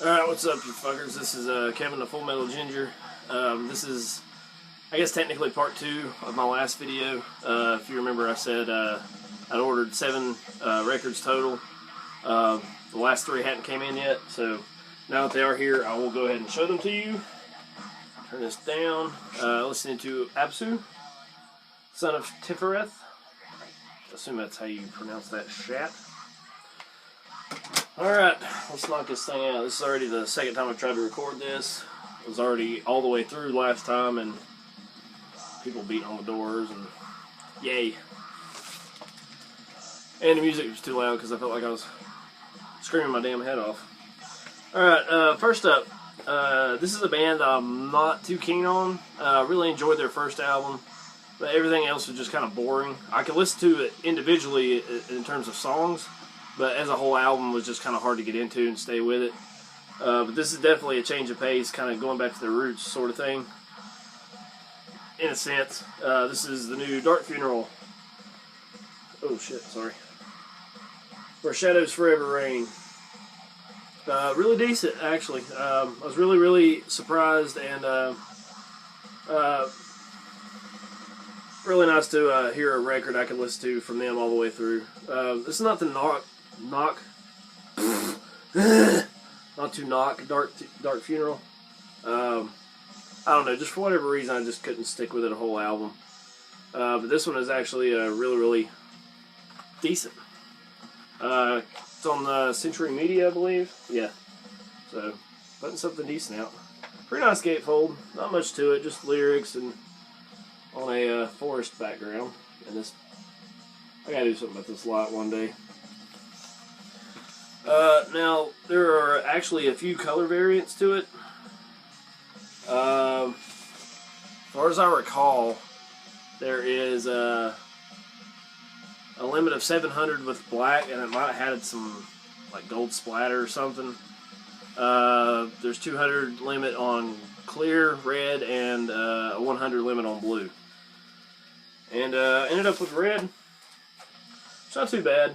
Alright, what's up, you fuckers? This is Kevin the Full Metal Ginger. This is, I guess, technically part 2 of my last video. If you remember, I said I'd ordered 7 records total. The last 3 hadn't came in yet, so now that they are here, I will go ahead and show them to you. Turn this down. Listening to Apsu, son of Tifereth. I assume that's how you pronounce that shat. Alright, let's knock this thing out. This is already the second time I've tried to record this. It was already all the way through last time and people beating on the doors and yay. And the music was too loud because I felt like I was screaming my damn head off. Alright, first up, this is a band I'm not too keen on. Really enjoyed their first album, but everything else was just kind of boring. I could listen to it individually in terms of songs, but as a whole album was just kind of hard to get into and stay with it. But this is definitely a change of pace, kind of going back to their roots sort of thing, in a sense. This is the new Dark Funeral. Oh shit, sorry. Where Shadows Forever Reign. Really decent, actually. I was really surprised and really nice to hear a record I could listen to from them all the way through. This is not the not to knock Dark Funeral. I don't know, just for whatever reason I just couldn't stick with it a whole album. But this one is actually really decent. It's on the Century Media, I believe. Yeah. So, putting something decent out. Pretty nice gatefold. Not much to it, just lyrics and on a forest background. And this, I gotta do something about this light one day. Now, there are actually a few color variants to it. As far as I recall, there is a limit of 700 with black, and it might have had some like gold splatter or something. There's 200 limit on clear, red, and a 100 limit on blue. And ended up with red. It's not too bad.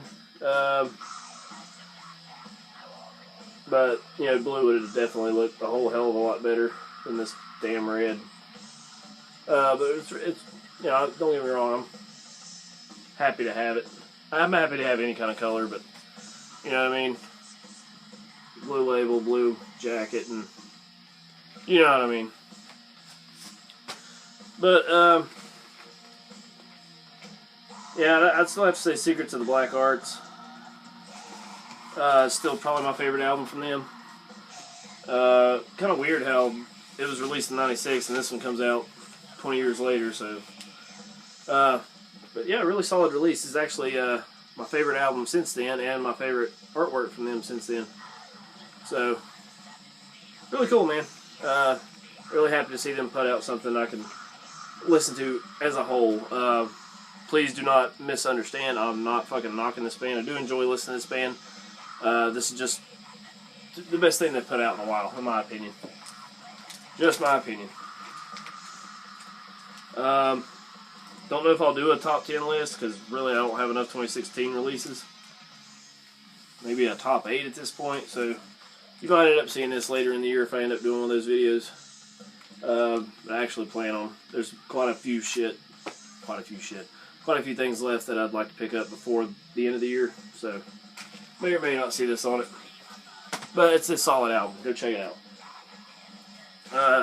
But, you know, blue would have definitely looked a whole hell of a lot better than this damn red. But it's you know, don't get me wrong, I'm happy to have it. I'm happy to have any kind of color, but, you know what I mean? Blue label, blue jacket, and you know what I mean. But, yeah, I'd still have to say Secrets of the Black Arts. Still probably my favorite album from them. Kind of weird how it was released in '96 and this one comes out 20 years later, so. But yeah, really solid release. It's actually my favorite album since then and my favorite artwork from them since then. So, really cool, man. Really happy to see them put out something I can listen to as a whole. Please do not misunderstand. I'm not fucking knocking this band. I do enjoy listening to this band. This is just the best thing they've put out in a while, in my opinion. Just my opinion. Don't know if I'll do a top 10 list, because really I don't have enough 2016 releases. Maybe a top 8 at this point, so you might end up seeing this later in the year if I end up doing one of those videos. I actually plan on. There's quite a few things left that I'd like to pick up before the end of the year, so may or may not see this on it. But it's a solid album. Go check it out.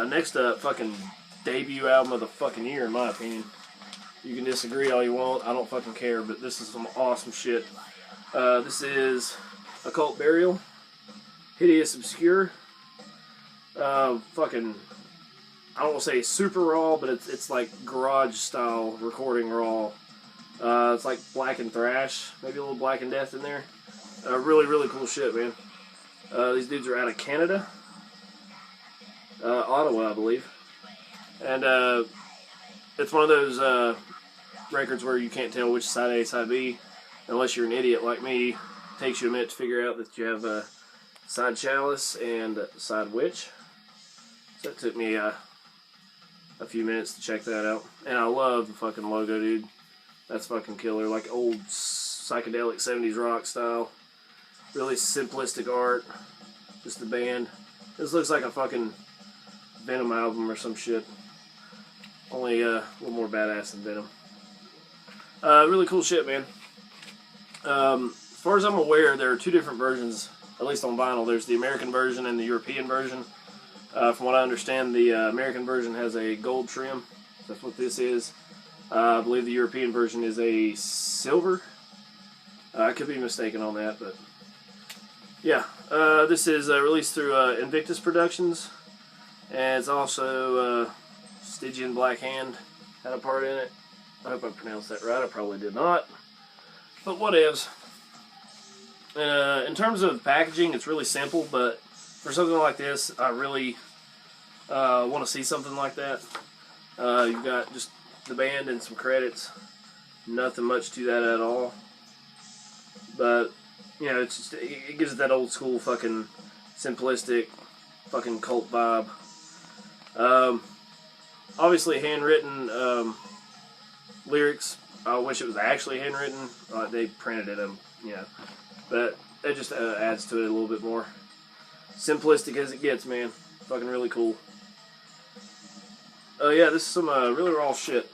Next up, fucking debut album of the fucking year, in my opinion. You can disagree all you want. I don't fucking care, but this is some awesome shit. This is Occult Burial. Hideous Obscure. Fucking, I don't want to say super raw, but it's like garage style recording raw. It's like Black and Thrash, maybe a little Black and Death in there. Really cool shit, man. These dudes are out of Canada. Ottawa, I believe. And it's one of those records where you can't tell which side A, side B, unless you're an idiot like me. It takes you a minute to figure out that you have side Chalice and side Witch. So it took me a few minutes to check that out. And I love the fucking logo, dude. That's fucking killer. Like old psychedelic 70s rock style. Really simplistic art. just the band. This looks like a fucking Venom album or some shit. Only a little more badass than Venom. Really cool shit, man. As far as I'm aware, there are two different versions, at least on vinyl. There's the American version and the European version. From what I understand, the American version has a gold trim. That's what this is. I believe the European version is a silver. I could be mistaken on that, but yeah. This is released through Invictus Productions, and it's also Stygian Black Hand had a part in it. I hope I pronounced that right. I probably did not, but whatevs. In terms of packaging, it's really simple, but for something like this, I really want to see something like that. You've got just the band and some credits. Nothing much to that at all. But, you know, it's just, it gives it that old school fucking simplistic fucking cult vibe. Obviously handwritten lyrics. I wish it was actually handwritten. They printed it, you know. But it just adds to it a little bit more. Simplistic as it gets, man. Fucking really cool. Yeah, this is some really raw shit.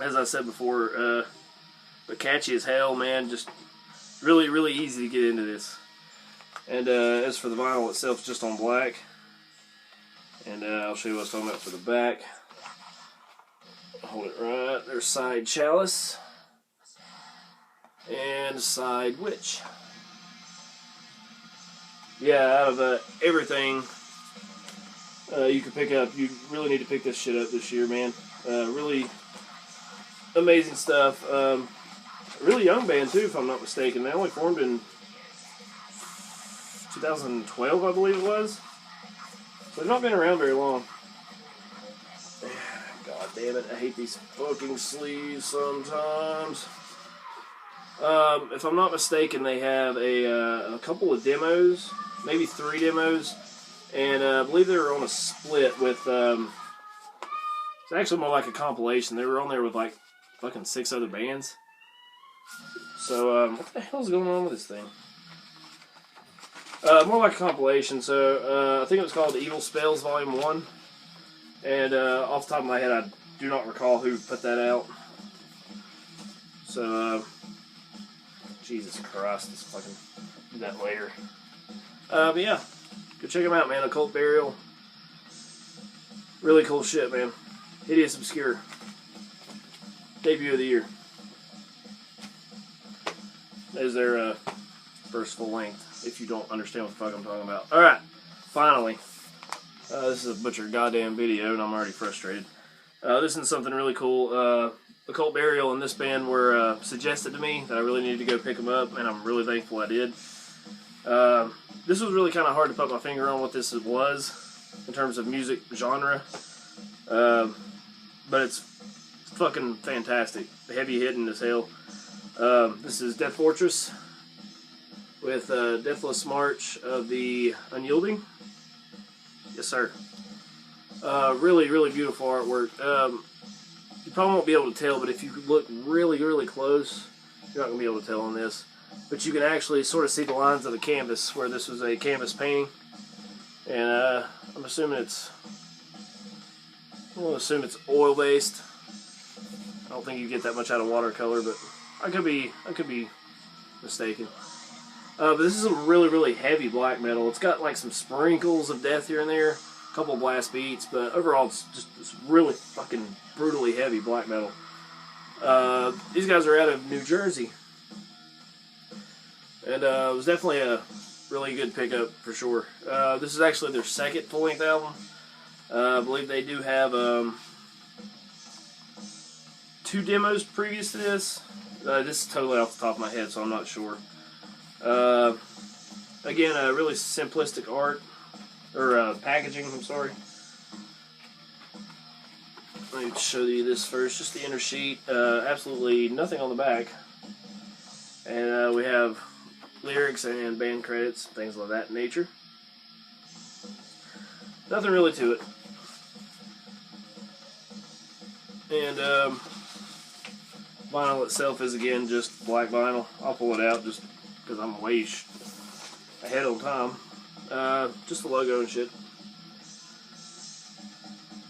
As I said before, but catchy as hell, man. Just really, really easy to get into this. And as for the vinyl itself, it's just on black. And I'll show you what I was talking about for the back. Hold it right. There's side chalice. And side witch. Yeah, out of everything you can pick up, you really need to pick this shit up this year, man. Really amazing stuff. Really young band too, if I'm not mistaken. They only formed in 2012, I believe it was. So they've not been around very long. God damn it, I hate these fucking sleeves sometimes. If I'm not mistaken, they have a couple of demos, maybe 3 demos, and I believe they were on a split with, it's actually more like a compilation. They were on there with like fucking 6 other bands. So, what the hell's going on with this thing? More like a compilation, so I think it was called Evil Spells Volume 1, and off the top of my head, I do not recall who put that out. So, Jesus Christ, this fucking do that later. But yeah, go check them out, man. Occult Burial. Really cool shit, man. Hideous Obscure. Debut of the year. There's their first full length, if you don't understand what the fuck I'm talking about. Alright, finally. This is a butcher goddamn video, and I'm already frustrated. This is something really cool. Occult Burial and this band were suggested to me that I really needed to go pick them up, and I'm really thankful I did. This was really kind of hard to put my finger on what this was in terms of music genre, but it's fucking fantastic. Heavy hitting as hell. This is Death Fortress with Deathless March of the Unyielding. Yes, sir. Really, really beautiful artwork. You probably won't be able to tell, but if you look really, really close, you're not going to be able to tell on this. But you can actually sort of see the lines of the canvas where this was a canvas painting. And I'm assuming it's oil-based. I don't think you get that much out of watercolor, but I could be mistaken. But this is some really, really heavy black metal. It's got like some sprinkles of death here and there, a couple of blast beats, but overall it's just this really fucking brutally heavy black metal. These guys are out of New Jersey, and it was definitely a really good pickup for sure. This is actually their second full-length album. I believe they do have 2 demos previous to this. This is totally off the top of my head, so I'm not sure. Again, really simplistic art, or packaging, I'm sorry. Let me show you this first, just the inner sheet. Absolutely nothing on the back. And we have lyrics and band credits, things of that nature. Nothing really to it. And vinyl itself is, again, just black vinyl. I'll pull it out just because I'm way ahead on time. just the logo and shit.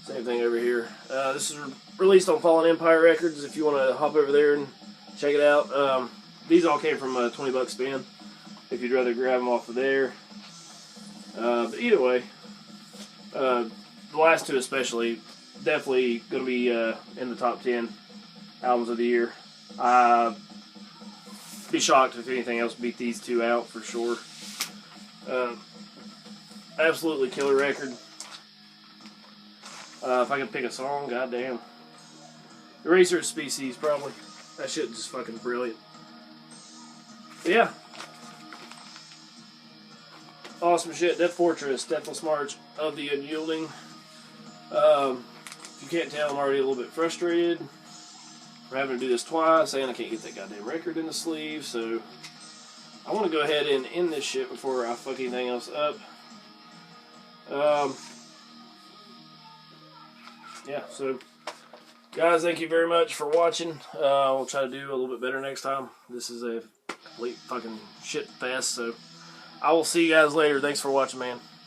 Same thing over here. This is released on Fallen Empire Records if you want to hop over there and check it out. These all came from a 20-buck spin if you'd rather grab them off of there. But either way, the last two especially, definitely going to be in the top 10 albums of the year. Be shocked if anything else beat these two out for sure. Absolutely killer record. If I could pick a song, goddamn. Eraser Species, probably. That shit is just fucking brilliant. But yeah. Awesome shit. Death Fortress, Deathless March of the Unyielding. If you can't tell, I'm already a little bit frustrated. We're having to do this twice, and I can't get that goddamn record in the sleeve, so I want to go ahead and end this shit before I fuck anything else up. Yeah, so guys, thank you very much for watching. We'll try to do a little bit better next time. This is a complete fucking shit fest, so I will see you guys later. Thanks for watching, man.